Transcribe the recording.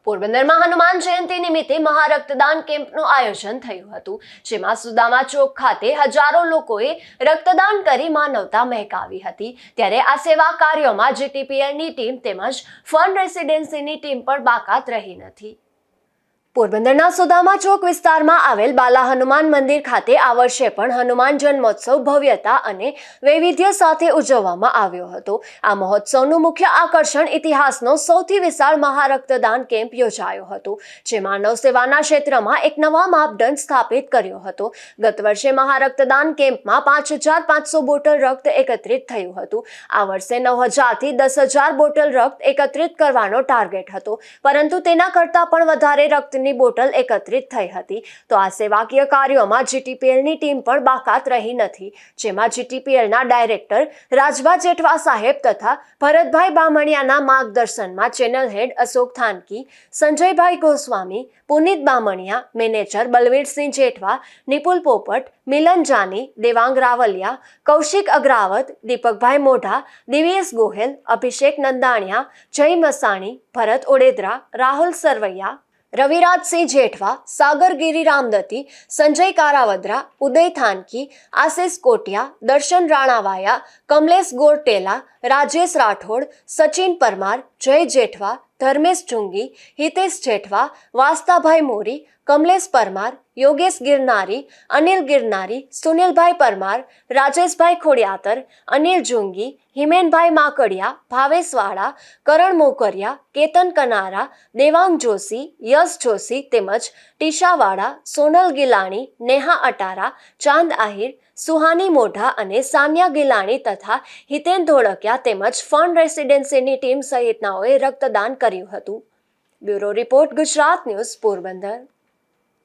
પોરબંદરમાં હનુમાન જયંતિ નિમિત્તે મહારક્તદાન કેમ્પનું આયોજન થયું હતું, જેમાં સુદામા ચોક ખાતે હજારો લોકોએ રક્તદાન કરી માનવતા મહેકાવી હતી। ત્યારે આ સેવા કાર્યોમાં જીટીપીએલની ટીમ તેમજ ફન રેસિડેન્સીની ટીમ પણ બાકાત રહી નથી। પોરબંદરના સુદામા ચોક વિસ્તારમાં આવેલ બાલા હનુમાન મંદિર ખાતે આ વર્ષે પણ હનુમાન જન્મોત્સવ ભવ્યતા અને વૈવિધ્ય સાથે ઉજવવામાં આવ્યો હતો। આ મહોત્સવનું મુખ્ય આકર્ષણ ઇતિહાસનો સૌથી વિશાળ મહારક્તદાન કેમ્પ યોજાયો હતો, જે માનવ સેવાના ક્ષેત્રમાં એક નવા માપદંડ સ્થાપિત કર્યો હતો। ગત વર્ષે મહારક્તદાન કેમ્પમાં 5500 બોટલ રક્ત એકત્રિત થયું હતું। આ વર્ષે 9000 થી 10000 બોટલ રક્ત એકત્રિત કરવાનો ટાર્ગેટ હતો, પરંતુ તેના કરતાં પણ વધારે રક્ત બોટલ એકત્રિત થઈ હતી। તો આ સેવાકીય કાર્યોમાં જીટીપીએલની ટીમ પણ બાકાત રહી નથી, જેમાં જીટીપીએલના ડાયરેક્ટર રાજભા જેઠવા સાહેબ તથા ભરતભાઈ બામણિયાના માર્ગદર્શનમાં ચેનલ હેડ અશોક થાનકી, સંજયભાઈ ગોસ્વામી, પુનિત બામણિયા, મેનેજર બલવીરસિંહ જેઠવા, નિપુલ પોપટ, મિલન જાની, દેવાંગ રાવલિયા, કૌશિક અગ્રાવત, દીપકભાઈ મોઢા, દિવ્યેશ ગોહેલ, અભિષેક નંદાણિયા, જય મસાણી, ભરત ઓડેદરા, રાહુલ સરવૈયા, રવિરાજસિંહ જેઠવા, સાગર ગિરી રામદતી, સંજય કારાવદ્રા, ઉદય થાનકી, આશિષ કોટિયા, દર્શન રાણાવાયા, કમલેશ ગોરટેલા, રાજેશ રાઠોડ, સચિન પરમાર, જય જેઠવા, ધર્મેશ જુંગી, હિતેશ જેઠવા, વાસ્તાભાઈ મોરી, કમલેશ પરમાર, યોગેશ ગિરનારી, અનિલ ગિરનારી, સુનિલભાઈ પરમાર, રાજેશભાઈ ખોડિયાતર, અનિલ જુંગી, હિમેનભાઈ માકડિયા, ભાવેશ વાળા, કરણ મોકરિયા, કેતન કનારા, દેવાંગ જોશી, યશ જોશી તેમજ ટીશાવાળા, સોનલ ગિલાણી, નેહા અટારા, ચાંદ આહિર, સુહાની મોઢા અને સાનિયા ગિલાણી તથા હિતેન ધોળકિયા તેમજ ફન રેસિડેન્સીની ટીમ સહિતનાઓએ રક્તદાન કર્યું હતું। Bureau report, Gujarat news, Porbandar.